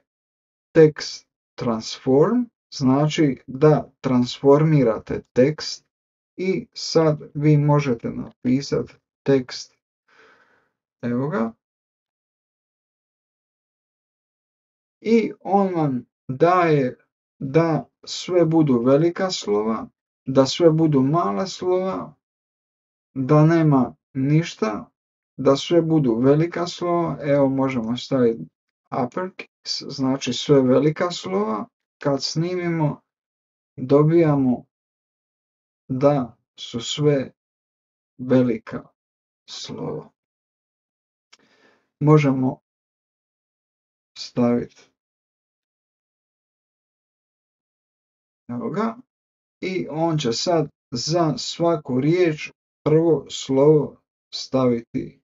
Speaker 1: text transform, znači da transformirate tekst i sad vi možete napisati tekst, evo ga, i on vam daje da sve budu velika slova, da sve budu mala slova, da nema ništa, da sve budu velika slova. Evo možemo staviti uppercase, znači sve velika slova. Kad snimimo dobijamo da su sve velika slova. Možemo staviti, evo ga, i on će sad za svaku riječ prvo slovo staviti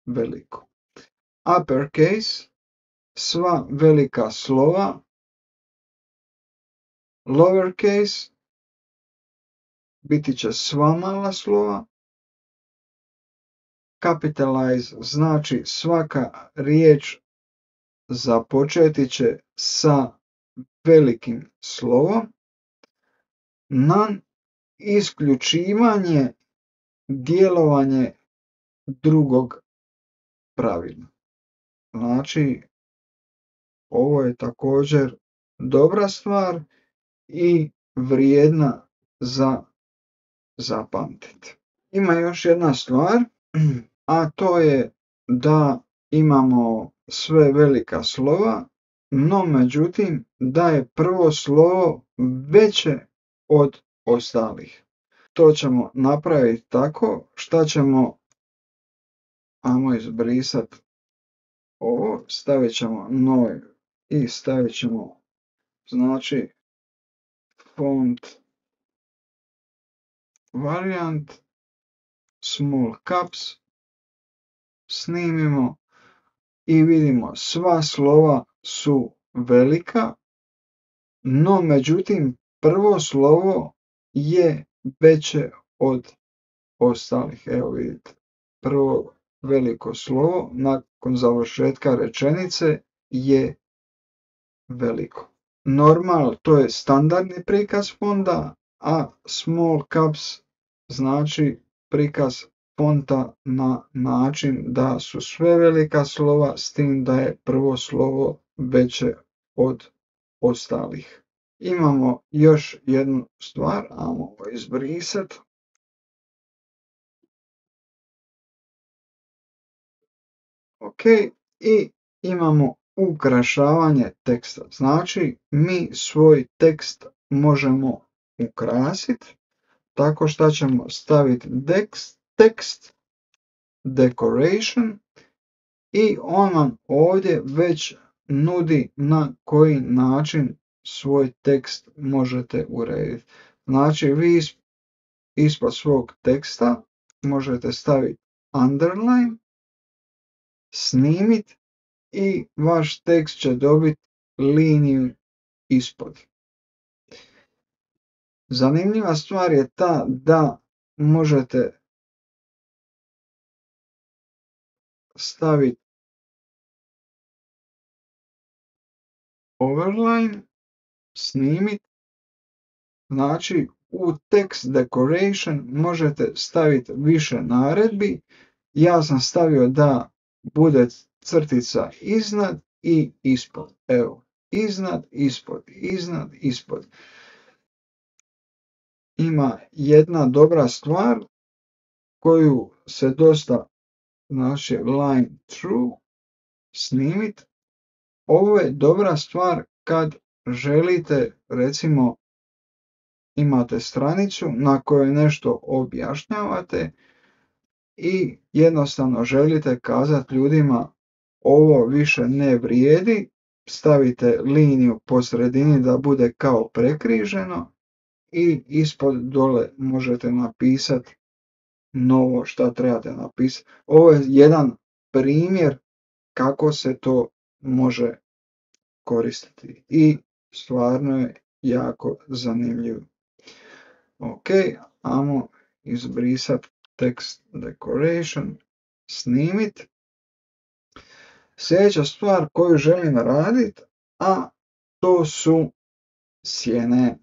Speaker 1: veliko. Uppercase, sva velika slova. Lowercase, biti će sva mala slova. Capitalize, znači svaka riječ započeti će sa velikim slovom. None, isključivanje, djelovanje drugog pravila. Znači, ovo je također dobra stvar i vrijedna za zapamtiti. Ima još jedna stvar, a to je da imamo sve velika slova, no međutim da je prvo slovo veće od ostalih. To ćemo napraviti tako što ćemo, ajmo izbrisati ovo, stavit ćemo novi i stavit ćemo, znači, font variant, small caps, snimimo i vidimo sva slova su velika, no međutim prvo slovo je veće od ostalih. Evo vidite, prvo veliko slovo nakon završetka rečenice je veliko. Normal, to je standardni prikaz fonta, a small caps znači prikaz fonta na način da su sve velika slova s tim da je prvo slovo veće od ostalih. Imamo još jednu stvar, ajmo ovo izbrisati. Ok, i imamo ukrašavanje teksta. Znači, mi svoj tekst možemo ukrasiti tako što ćemo staviti text decoration i on vam ovdje već nudi na koji način svoj tekst možete urediti. Znači vi ispod svog teksta možete staviti underline, snimiti i vaš tekst će dobiti liniju ispod. Zanimljiva stvar je ta da možete staviti overline, snimiti, znači u text decoration možete staviti više naredbi. Ja sam stavio da bude crtica iznad i ispod. Evo, iznad, ispod, iznad, ispod. Ima jedna dobra stvar koju se dosta, znači line through, snimit. Ovo je dobra stvar kad želite, recimo, imate stranicu na kojoj nešto objašnjavate i jednostavno želite kazati ljudima ovo više ne vrijedi, stavite liniju po sredini da bude kao prekriženo i ispod dole možete napisati novo što trebate napisati. Ovo je jedan primjer kako se to može koristiti i stvarno je jako zanimljivo. Ok, ajmo izbrisati text decoration, snimit. Sljedeća stvar koju želim raditi, a to su sjene.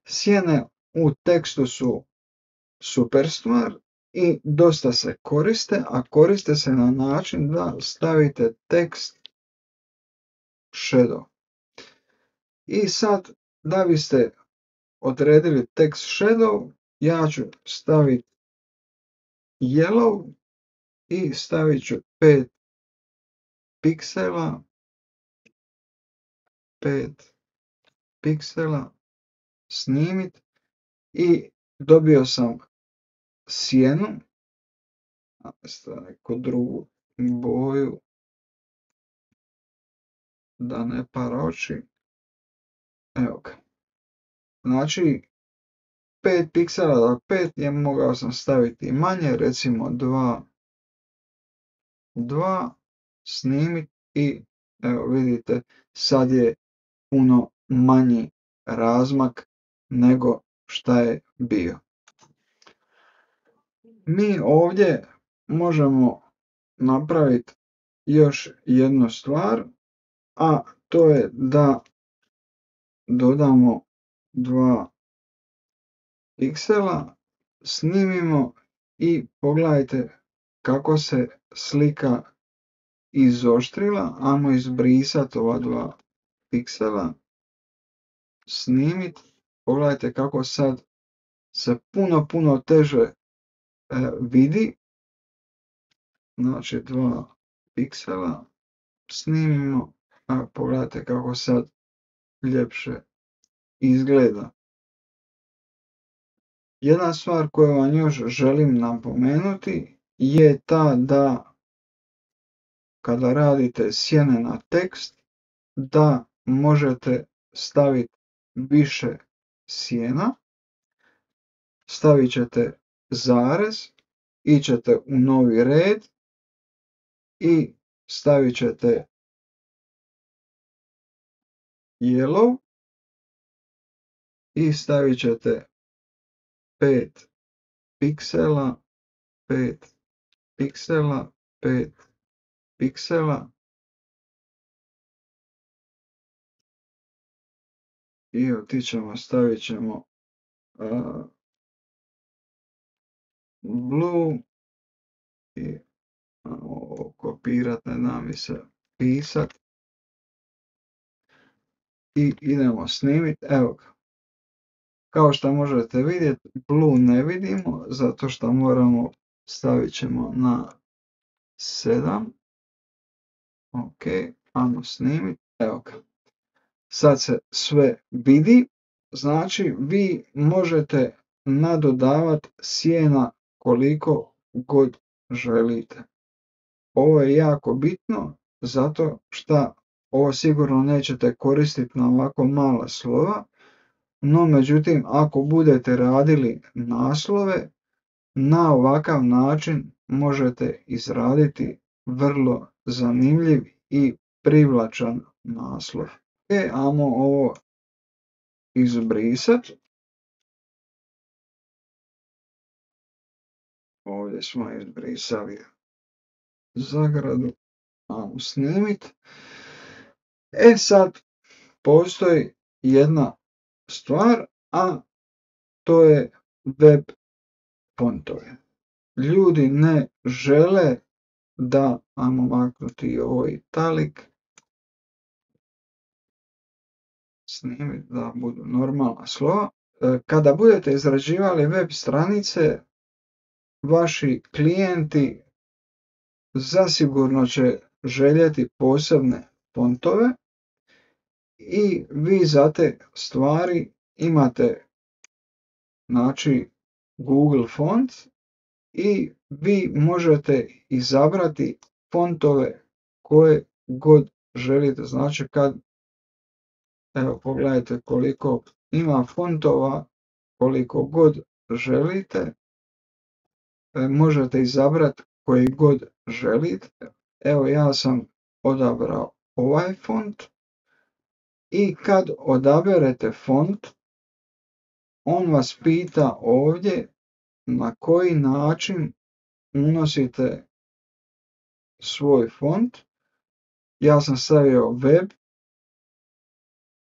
Speaker 1: Sjene u tekstu su super stvar i dosta se koriste, a koriste se na način da stavite tekst shadow. I sad da biste odredili text shadow, ja ću staviti yellow i stavit ću 5 piksela, 5 piksela, snimit i dobio sam sjenu, neku drugu boju da ne para oči. Evo ga. Znači 5 piksela da 5 je mogao sam staviti manje, recimo 2, snimit i evo vidite sad je puno manji razmak nego šta je bio. Mi ovdje možemo napraviti još jednu stvar, a to je da dodamo 2 piksela, snimimo i pogledajte kako se slika izoštrila. Ajmo izbrisati ova 2 piksela, snimit, pogledajte kako sad se puno teže vidi. Znači 2 piksela, snimimo, a pogledajte kako sad ljepše izgleda. Jedna stvar koju vam još želim napomenuti je ta da kada radite sjene na tekst, da možete staviti više sjena, stavit ćete zarez, ićete u novi red i stavit ćete yellow i stavit ćete 5 piksela, 5 piksela, 5 piksela i otićemo, stavit ćemo blue i kopirat, ne da mi se pisat i idemo snimit. Evo ga. Kao što možete vidjeti, blue ne vidimo zato što moramo, stavit ćemo na 7. Ok, ajmo snimit. Evo ga. Sad se sve vidi. Znači vi možete nadodavati sjena koliko god želite. Ovo je jako bitno zato što ovo sigurno nećete koristiti na ovako mala slova, no međutim ako budete radili naslove, na ovakav način možete izraditi vrlo zanimljiv i privlačan naslov. Ajmo ovo izbrisati. Ovdje smo izbrisali zagradu. Ajmo snimiti. Sad postoji jedna stvar, a to je web fontovi. Ljudi ne žele da, ajmo maknuti ovo italik, snimiti da budu normalna slova. Kada budete izrađivali web stranice, vaši klijenti zasigurno će željeti posebne fontove i vi za te stvari imate znači Google Fonts i vi možete izabrati fontove koje god želite. Znači kad, evo pogledajte koliko ima fontova, koliko god želite, možete izabrati koji god želite. Evo ja sam odabrao ovaj font i kad odaberete font, on vas pita ovdje na koji način unosite svoj font. Ja sam stavio web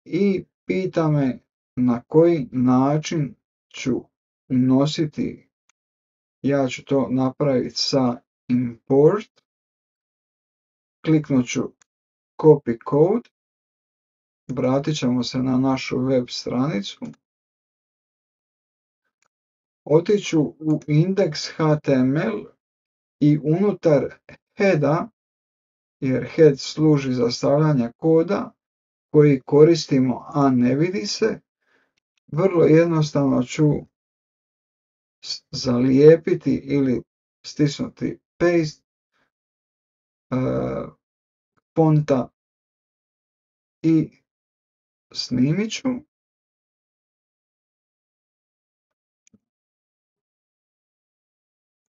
Speaker 1: i pita me na koji način ću unositi. Ja ću to napraviti sa import. Kliknut ću copy code. Vratit ćemo se na našu web stranicu. Otiću u index.html i unutar heada, jer head služi za stavljanje koda koji koristimo, a ne vidi se, vrlo jednostavno ću zalijepiti ili stisnuti paste fonta i snimit ću.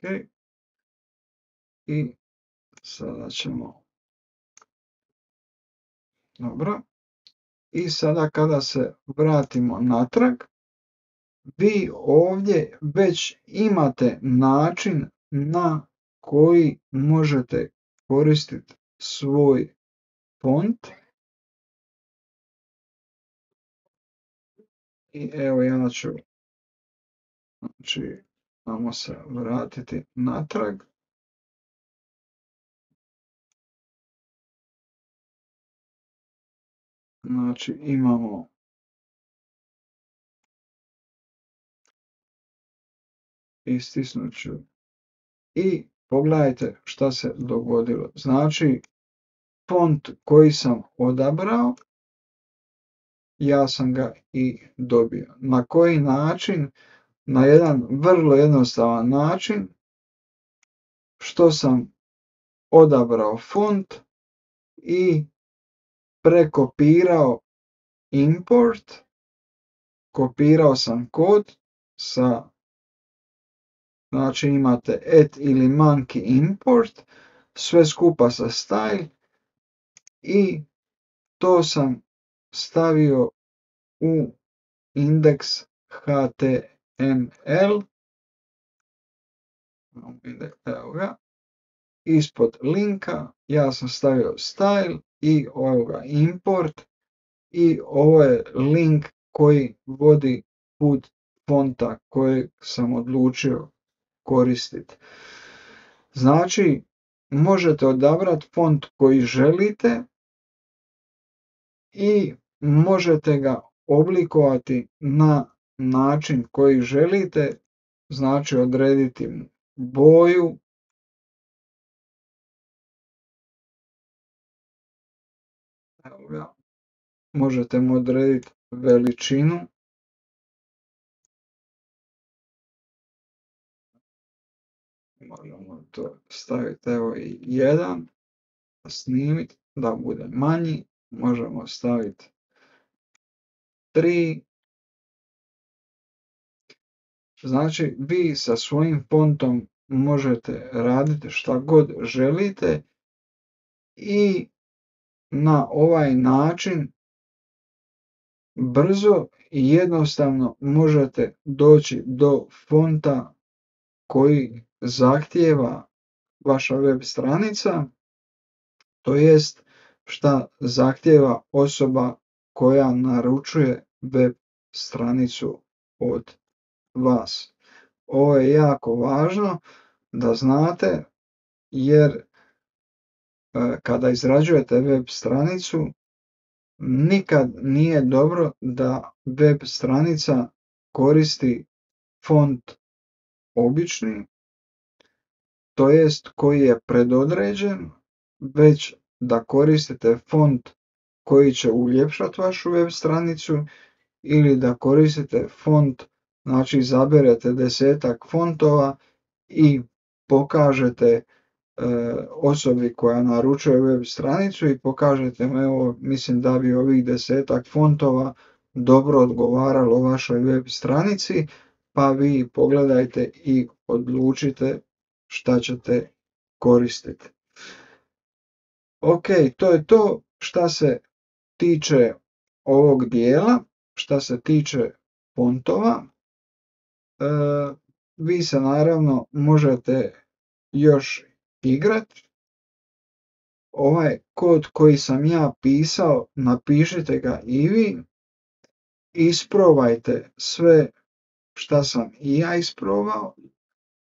Speaker 1: Okay. I sada ćemo, dobro, i sada kada se vratimo natrag, vi ovdje već imate način na koji možete koristiti svoj font. I evo ja ću, znači, ajmo se vratiti natrag. Znači imamo istisnut ću i pogledajte šta se dogodilo. Znači font koji sam odabrao, ja sam ga i dobio. Na koji način? Na jedan vrlo jednostavan način, što sam odabrao font i prekopirao import, kopirao sam kod sa, znači imate et ili monkey import, sve skupa sa style i to sam stavio u index.html, evo ga, ispod linka ja sam stavio style i ovoga import i ovo je link koji vodi put fonta kojeg sam odlučio koristiti. Znači možete odabrati font koji želite i možete ga oblikovati na način koji želite, znači odrediti boju, evo ga, možete mu odrediti veličinu, Možemo to staviti evo i 1, snimiti da bude manji, možemo staviti 3. Znači vi sa svojim fontom možete raditi šta god želite i na ovaj način brzo i jednostavno možete doći do fonta koji zahtijeva vaša web stranica, to jest šta zahtijeva osoba koja naručuje web stranicu od vas. Ovo je jako važno da znate jer kada izrađujete web stranicu nikad nije dobro da web stranica koristi font obični, to jest koji je predodređen, već da koristite font koji će uljepšati vašu web stranicu ili da koristite font, znači izaberete 10-ak fontova i pokažete osobi koja naručuje web stranicu i kažete evo mislim da bi ovih 10-ak fontova dobro odgovaralo vašoj web stranici, pa vi pogledajte i odlučite šta ćete koristiti. Ok, to je to šta se tiče ovog dijela, šta se tiče fontova. Vi se naravno možete još igrati. Ovaj kod koji sam ja pisao, napišite ga i vi, isprobajte sve šta sam i ja isprobao,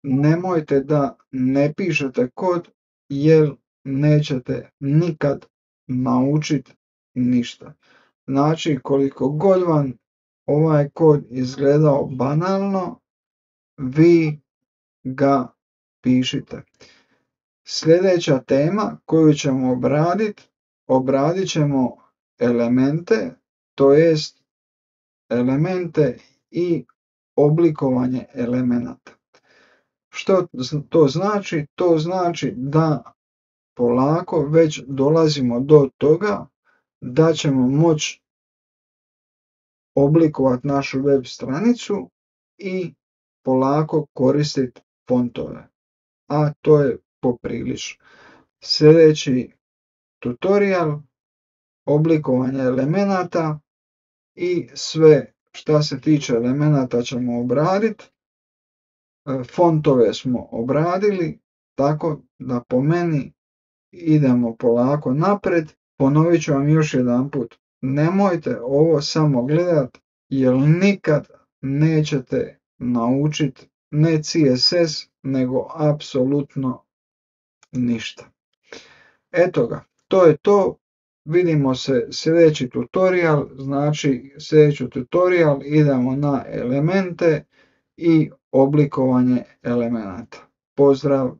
Speaker 1: nemojte da ne pišete kod jer nećete nikad naučiti ništa. Znači koliko god vam ovaj kod izgledao banalno, vi ga pišite. Sljedeća tema koju ćemo obradit ćemo elemente, to jest elemente i oblikovanje elemenata. Što to znači? To znači da polako već dolazimo do toga da ćemo moći oblikovati našu web stranicu i polako koristiti fontove. A to je poprilično. Sljedeći tutorial, oblikovanje elemenata i sve šta se tiče elemenata ćemo obraditi. Fontove smo obradili, tako da po meni idemo polako napred. Ponovit ću vam još jedanput, nemojte ovo samo gledati jer nikad nećete naučiti ne CSS nego apsolutno ništa. Eto ga, to je to. Vidimo se sljedeći tutorial, znači sljedeći tutorial idemo na elemente i oblikovanje elemenata. Pozdrav!